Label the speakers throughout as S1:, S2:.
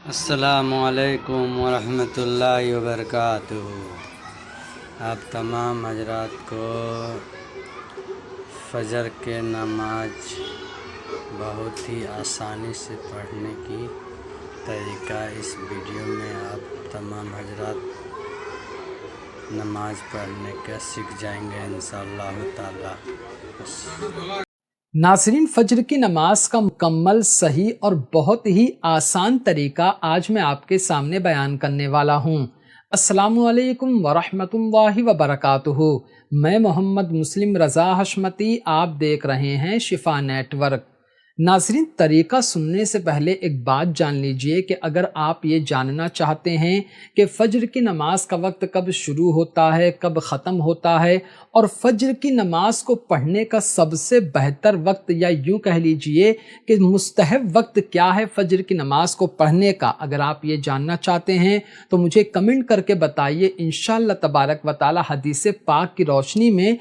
S1: السلام علیکم ورحمۃ اللہ وبرکاتہ۔ آپ تمام حضرات کو فجر کے نماز بہت ہی آسانی سے پڑھنے کی طریقہ اس ویڈیو میں آپ تمام حضرات نماز پڑھنے کا سیکھ جائیں گے انشاءاللہ تعالی۔
S2: ناظرین، فجر کی نماز کا مکمل، صحیح اور بہت ہی آسان طریقہ آج میں آپ کے سامنے بیان کرنے والا ہوں۔ السلام علیکم ورحمۃ اللہ وبرکاتہ۔ میں محمد مسلم رضا حشمتی، آپ دیکھ رہے ہیں شفا نیٹ ورک۔ ناظرین، طریقہ سننے سے پہلے ایک بات جان لیجئے کہ اگر آپ یہ جاننا چاہتے ہیں کہ فجر کی نماز کا وقت کب شروع ہوتا ہے، کب ختم ہوتا ہے، اور فجر کی نماز کو پڑھنے کا سب سے بہتر وقت یا یوں کہہ لیجئے کہ مستحب وقت کیا ہے فجر کی نماز کو پڑھنے کا، اگر آپ یہ جاننا چاہتے ہیں تو مجھے کمنٹ کر کے بتائیے۔ انشاءاللہ تبارک و تعالی حدیث پاک کی روشنی میں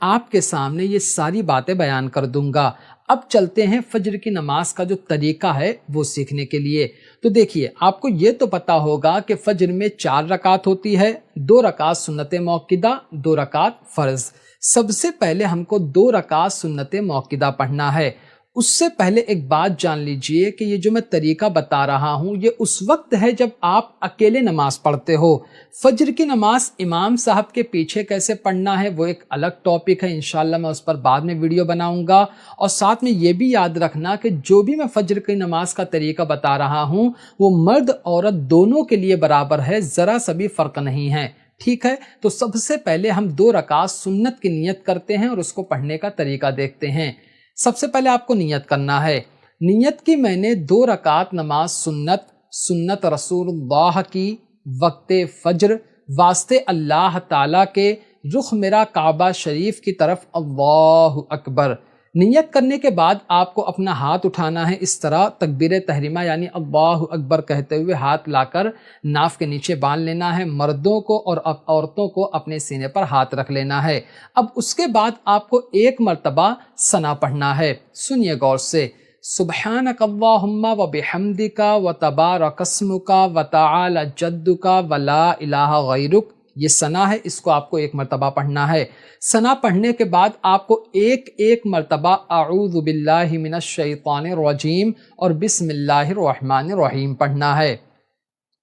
S2: آپ کے سامنے یہ ساری باتیں بیان کر دوں گا۔ اب چلتے ہیں فجر کی نماز کا جو طریقہ ہے وہ سیکھنے کے لیے۔ تو دیکھیے، آپ کو یہ تو پتا ہوگا کہ فجر میں 4 رکعت ہوتی ہے، 2 رکعت سنت موقدہ، 2 رکعت فرض۔ سب سے پہلے ہم کو 2 رکعت سنت موقدہ پڑھنا ہے۔ اس سے پہلے ایک بات جان لیجئے کہ یہ جو میں طریقہ بتا رہا ہوں یہ اس وقت ہے جب آپ اکیلے نماز پڑھتے ہو۔ فجر کی نماز امام صاحب کے پیچھے کیسے پڑھنا ہے وہ ایک الگ ٹاپک ہے، انشاءاللہ میں اس پر بعد میں ویڈیو بناؤں گا۔ اور ساتھ میں یہ بھی یاد رکھنا کہ جو بھی میں فجر کی نماز کا طریقہ بتا رہا ہوں وہ مرد عورت دونوں کے لیے برابر ہے، ذرا سا بھی فرق نہیں ہے، ٹھیک ہے؟ تو سب سے پہلے ہم 2 رکعت سنت کی نیت کرتے ہیں اور اس کو پڑھنے کا طریقہ دیکھتے ہیں۔ سب سے پہلے آپ کو نیت کرنا ہے۔ نیت کی میں نے 2 رکعت نماز سنت رسول اللہ کی، وقت فجر، واسطے اللہ تعالیٰ کے، رخ میرا کعبہ شریف کی طرف، اللہ اکبر۔ نیت کرنے کے بعد آپ کو اپنا ہاتھ اٹھانا ہے اس طرح، تکبیر تحریمہ یعنی اللہ اکبر کہتے ہوئے ہاتھ لا کر ناف کے نیچے باندھ لینا ہے۔ مردوں کو اور عورتوں کو اپنے سینے پر ہاتھ رکھ لینا ہے۔ اب اس کے بعد آپ کو 1 مرتبہ ثنا پڑھنا ہے۔ سنیے غور سے، سبحانک اللہم و بحمدک و تبارک اسمک و تعالی جدک و لا الہ غیرک، یہ ثنا ہے، اس کو آپ کو 1 مرتبہ پڑھنا ہے۔ ثنا پڑھنے کے بعد آپ کو ایک مرتبہ اعوذ باللہ من الشیطان الرجیم اور بسم اللہ الرحمن الرحیم پڑھنا ہے۔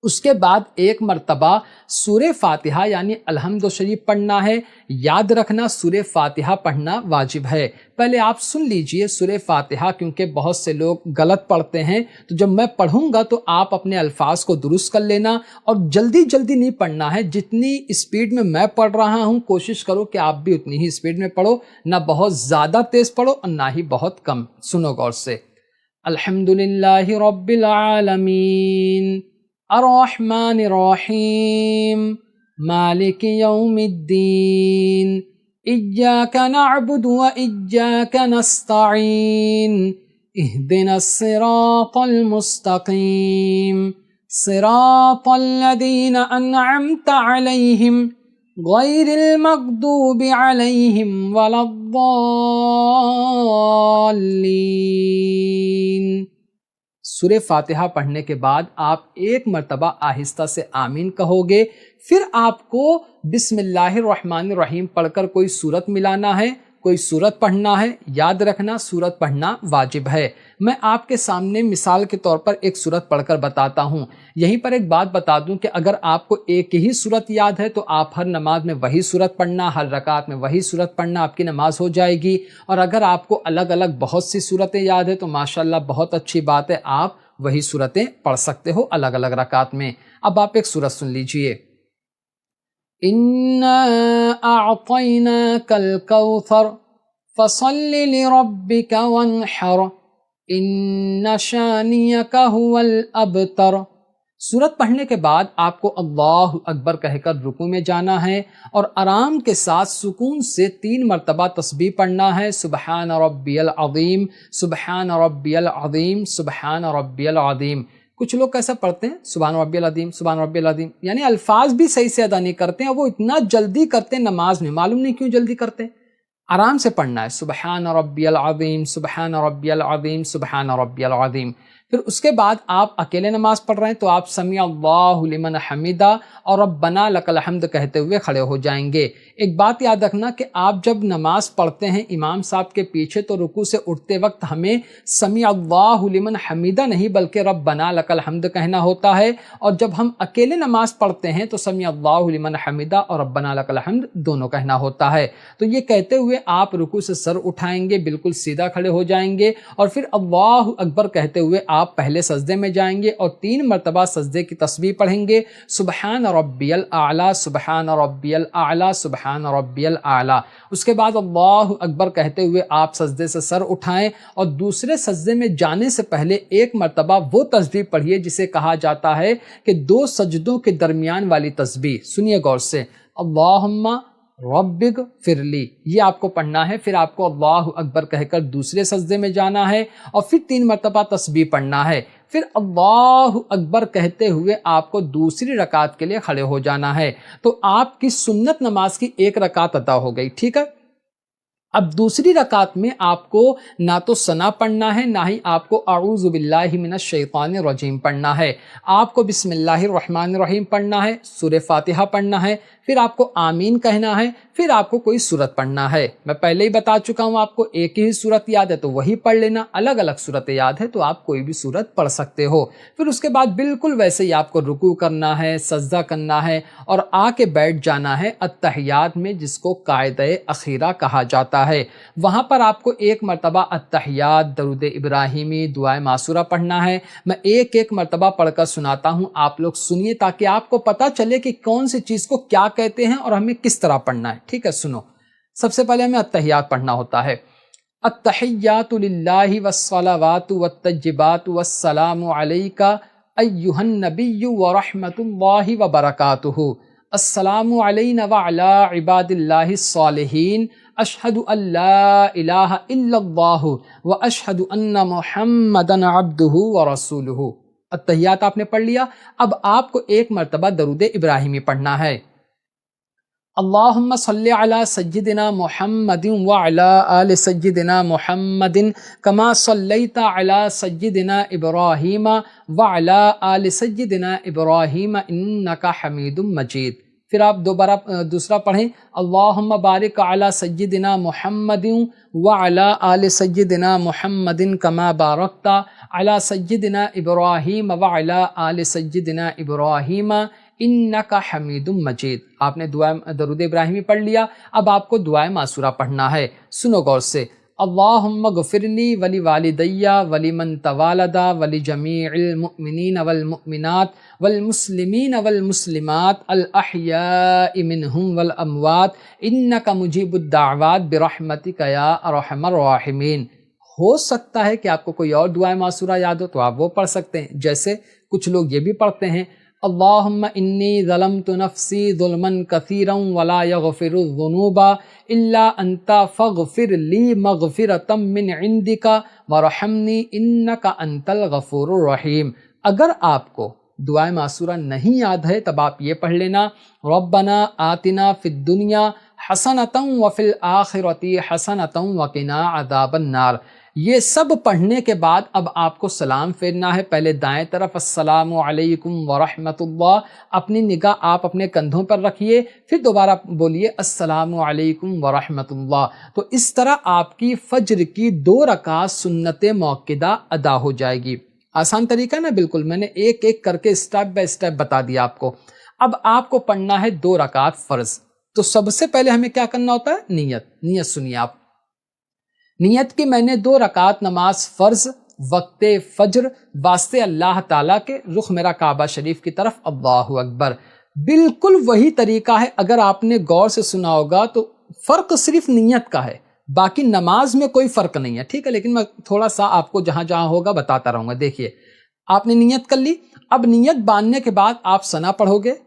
S2: اس کے بعد 1 مرتبہ سورہ فاتحہ یعنی الحمد شریف پڑھنا ہے۔ یاد رکھنا سورہ فاتحہ پڑھنا واجب ہے۔ پہلے آپ سن لیجئے سورہ فاتحہ، کیونکہ بہت سے لوگ غلط پڑھتے ہیں، تو جب میں پڑھوں گا تو آپ اپنے الفاظ کو درست کر لینا، اور جلدی نہیں پڑھنا ہے۔ جتنی اسپیڈ میں پڑھ رہا ہوں کوشش کرو کہ آپ بھی اتنی ہی اسپیڈ میں پڑھو، نہ بہت زیادہ تیز پڑھو اور نہ ہی بہت کم۔ سنو غور سے، الحمدللہ رب العالمین الرحمن الرحیم مالک یوم الدین ایاک نعبد و ایاک نستعین اہدنا الصراط المستقیم صراط الذین انعمت علیہم غیر المغضوب علیہم ولا الضالین۔ سورہ فاتحہ پڑھنے کے بعد آپ 1 مرتبہ آہستہ سے آمین کہو گے، پھر آپ کو بسم اللہ الرحمن الرحیم پڑھ کر کوئی سورت ملانا ہے، کوئی سورت پڑھنا ہے۔ یاد رکھنا سورت پڑھنا واجب ہے۔ میں آپ کے سامنے مثال کے طور پر ایک سورت پڑھ کر بتاتا ہوں۔ یہیں پر ایک بات بتا دوں کہ اگر آپ کو ایک ہی سورت یاد ہے تو آپ ہر نماز میں وہی سورت پڑھنا، ہر رکعت میں وہی سورت پڑھنا، آپ کی نماز ہو جائے گی۔ اور اگر آپ کو الگ الگ بہت سی سورتیں یاد ہے تو ماشاءاللہ بہت اچھی بات ہے، آپ وہی سورتیں پڑھ سکتے ہو الگ الگ رکعت میں۔ اب آپ ایک سورت سن لیجئے، اِنَّا أَعْطَيْنَاكَ الْكَوْثَرَ فَصَلِّ لِرَبِّكَ وَانْحَرْ إِنَّ شَانِئَكَ هُوَ الْأَبْتَرُ۔ سورت پڑھنے کے بعد آپ کو اللہ اکبر کہہ کر رکوع میں جانا ہے اور آرام کے ساتھ سکون سے 3 مرتبہ تسبیح پڑھنا ہے، سبحان ربی العظیم، سبحان ربی العظیم، سبحان ربی العظیم۔ کچھ لوگ کیسا پڑھتے ہیں، سبحان ربی العظیم، سبحان ربی العظیم، یعنی الفاظ بھی صحیح سے ادا نہیں کرتے ہیں، وہ اتنا جلدی کرتے ہیں نماز میں، معلوم نہیں کیوں جلدی کرتے ہیں۔ آرام سے پڑھنا ہے، سبحان ربی العظیم، سبحان ربی العظیم، سبحان ربی العظیم۔ फिर उसके बाद आप अकेले नमाज पढ़ रहे हैं तो आप समी अल्लाहु लिमन हमीदा और रब्बना लकल हम्द कहते हुए खड़े हो जाएंगे। एक बात याद रखना कि आप जब नमाज पढ़ते हैं इमाम साहब के पीछे तो रुकू से उठते वक्त हमें समी अल्लाहु लिमन हमीदा नहीं बल्कि रब्बना लकल हम्द कहना होता है, और जब हम अकेले नमाज पढ़ते हैं तो समी अल्लाहु लिमन हमीदा और रब्बना लकल हम्द दोनों कहना होता है। तो ये कहते हुए आप रुकू से सर उठाएंगे, बिल्कुल सीधा खड़े हो जाएंगे और फिर अल्लाहु अकबर कहते हुए आप पहले सजदे में जाएंगे और 3 मरतबा सजदे की तस्बीह पढ़ेंगे, सुबहान रब्बियल आला सुबहान रब्बियल आला सुबहान रब्बियल आला। उसके बाद अल्लाहु अकबर कहते हुए आप सजदे से सर उठाएं और दूसरे सजदे में जाने से पहले 1 मरतबा वो तस्बीह पढ़िए जिसे कहा जाता है कि 2 सजदों के दरमियान वाली तस्बीह। सुनिए गौर से, अल्लाहुम्मा रब्बिग फिरली, ये आपको पढ़ना है। फिर आपको अल्लाहु अकबर कहकर दूसरे सजदे में जाना है और फिर 3 मरतबा तस्बीह पढ़ना है। फिर अल्लाहु अकबर कहते हुए आपको दूसरी रकात के लिए खड़े हो जाना है। तो आपकी सुन्नत नमाज की 1 रकात अदा हो गई, ठीक है। अब दूसरी रकात में आपको ना तो सना पढ़ना है ना ही आपको अऊज़ु बिल्लाहि मिनश शैतानिर रजीम पढ़ना है। आपको बिस्मिल्लाहिर रहमानिर रहीम पढ़ना है, सूरह फातिहा पढ़ना है, फिर आपको आमीन कहना है, फिर आपको कोई सूरत पढ़ना है। मैं पहले ही बता चुका हूँ, आपको एक ही सूरत याद है तो वही पढ़ लेना, अलग अलग सूरत याद है तो आप कोई भी सूरत पढ़ सकते हो। फिर उसके बाद बिल्कुल वैसे ही आपको रुकू करना है, सजदा करना है और आके बैठ जाना है अत्तहियात में, जिसको कायदे अखीरा कहा जाता है। वहां पर आपको 1 मरतबा अत्तहियात, दरूद इब्राहिमी, दुआए मासूरा पढ़ना है। मैं एक मरतबा पढ़कर सुनाता हूँ, आप लोग सुनिए ताकि आपको पता चले कि कौन सी चीज को क्या कहते हैं और हमें किस तरह पढ़ना है, ठीक है। सुनो, सबसे पहले हमें अत्तहियात पढ़ना होता है। अत्तहियातु लिल्लाहि वस्सलावातु वत्तय्यिबातु वस्सलामु अलैका अय्युहन नबिय्यु व रहमतुल्लाहि व बरकातुहु, अस्सलामु अलैना व अला इबादिल्लाहि स्सालिहीन, अशहदु अल्ला इलाहा इल्लल्लाहु व अशहदु अन्ना मुहम्मदन अब्दुहु व रसूलुहु। अत्तहियात आपने पढ़ लिया। अब आपको 1 मरतबा दरूद इब्राहिमी पढ़ना है। अल्लाहुम्मा सल्लि अला सय्यिदिना मुहम्मदिन व अला आलि सय्यिदिना मुहम्मदिन कमा सल्लैता अला सय्यिदिना इब्राहीमा व अला आलि सय्यिदिना इब्राहीमा इन्नका हमीदुम मजीद। फिर आप दोबारा दूसरा पढ़ें, अल्लाहुम्मा बारिक अला सय्यिदिना मुहम्मदिन व अला आलि सय्यिदिना मुहम्मदिन कमा बारकता अला सय्यिदिना इब्राहीम व अला आलि सय्यिदिना इब्राहीमा इन्नका हमीदुम मजीद। आपने दुआ दरूद इब्राहिमी पढ़ लिया। अब आपको दुआए मासूरा पढ़ना है। सुनो गौर से, अल्लाहुम्मा गफिरली वली वालिदैया वली मन तवालदा वली जमीइल मुमिनीन वल मुमिनात वल मुस्लिमीन वल मुस्लिमात अल अहयाइ मिनहुम वल अमवात इन्नका मुजीबुद दाअवात बिरहमतिका या अरहमर राहिमीन। हो सकता है कि आपको कोई और दुआए मासूरा याद हो तो आप वो पढ़ सकते हैं। जैसे कुछ लोग ये भी पढ़ते हैं, अल्लाहुम्मा इन्नी ज़लमतु नफ्सी ज़ुल्मन कसीरन वला यग़फिरुज़्ज़ुनूबा इल्ला अंता फ़ग़फ़िर ली मग़फ़िरतम मिन इंदिका वरहमनी इन्नका अंतल गफ़ूरुर रहीम। अगर आपको दुआए मासूरा नहीं याद है तब आप ये पढ़ लेना, रब्बना आतिना फ़िद दुनिया हसनतन व फ़िल आखिरति हसनतन व क़िना अज़ाबन नार। ये सब पढ़ने के बाद अब आपको सलाम फेरना है। पहले दाएं तरफ अस्सलामु अलैकुम व रहमतुल्लाह, अपनी निगाह आप अपने कंधों पर रखिए, फिर दोबारा बोलिए अस्सलामु अलैकुम व रहमतुल्लाह। तो इस तरह आपकी फज्र की 2 रकात सुन्नत मौक़िदा अदा हो जाएगी। आसान तरीका ना, बिल्कुल मैंने एक एक करके स्टेप बाय स्टेप बता दिया आपको। अब आपको पढ़ना है 2 रकात फ़र्ज। तो सबसे पहले हमें क्या करना होता है, नियत सुनिए आप। नियत की मैंने 2 रकात नमाज फ़र्ज वक्ते फज्र वास्ते अल्लाह ताला के, रुख मेरा काबा शरीफ की तरफ, अल्लाहु अकबर। बिल्कुल वही तरीका है। अगर आपने गौर से सुना होगा तो फ़र्क सिर्फ नियत का है, बाकी नमाज में कोई फ़र्क नहीं है, ठीक है। लेकिन मैं थोड़ा सा आपको जहाँ जहाँ होगा बताता रहूँगा। देखिए, आपने नियत कर ली। अब नियत बांधने के बाद आप सना पढ़ोगे,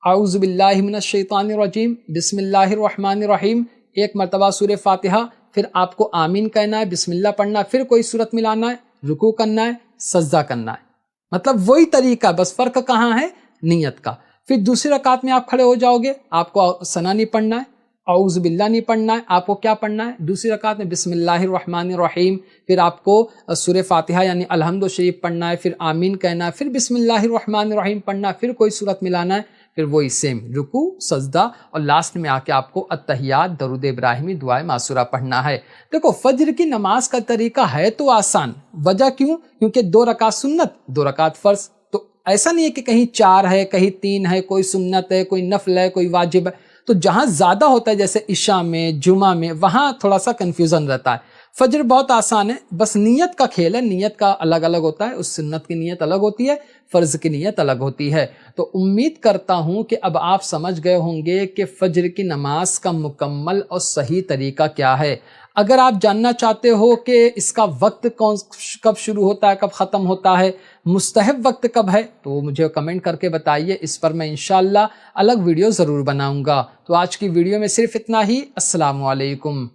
S2: औज़ु बिल्लाहि मिनश शैतानिर रजीम बिस्मिल्लाहिर रहमानिर रहीम, 1 मरतबा सूरह फातिहा, फिर आपको आमीन कहना है, बिस्मिल्लाह पढ़ना है, फिर कोई सूरत मिलाना है, रुकू करना है, सजदा करना है। मतलब वही तरीका, बस फ़र्क कहाँ है, नियत का। फिर दूसरी रकात में आप खड़े हो जाओगे, आपको सना नहीं पढ़ना है, औज़ बिल्लाह नहीं पढ़ना है, आपको क्या पढ़ना है, दूसरी रकात में बिस्मिल्लाहिर्रहमानिर्रहीम, फिर आपको सूरह फातिहा यानी अलहम्दु शरीफ पढ़ना है, फिर आमीन कहना है, फिर बिस्मिल्लाहिर्रहमानिर्रहीम पढ़ना है, फिर कोई सूरत मिलाना है, फिर वही सेम रुकू सजदा और लास्ट में आके आपको अत्तहियात दरूद इब्राहिमी दुआए मासूरा पढ़ना है। देखो फजर की नमाज का तरीका है तो आसान, वजह क्यों, क्योंकि 2 रकात सुन्नत 2 रकात फर्ज, तो ऐसा नहीं है कि कहीं 4 है कहीं 3 है, कोई सुन्नत है कोई नफल है कोई वाजिब है, तो जहां ज्यादा होता है जैसे इशा में जुमा में वहां थोड़ा सा कंफ्यूजन रहता है। फजर बहुत आसान है, बस नियत का खेल है, नियत का अलग अलग होता है, उस सुन्नत की नियत अलग होती है, फर्ज की नियत अलग होती है। तो उम्मीद करता हूं कि अब आप समझ गए होंगे कि फजर की नमाज का मुकम्मल और सही तरीका क्या है। अगर आप जानना चाहते हो कि इसका वक्त कब शुरू होता है कब ख़त्म होता है, मुस्तहब वक्त कब है, तो मुझे कमेंट करके बताइए, इस पर मैं इंशाअल्लाह अलग वीडियो ज़रूर बनाऊंगा। तो आज की वीडियो में सिर्फ इतना ही। अस्सलामु अलैकुम।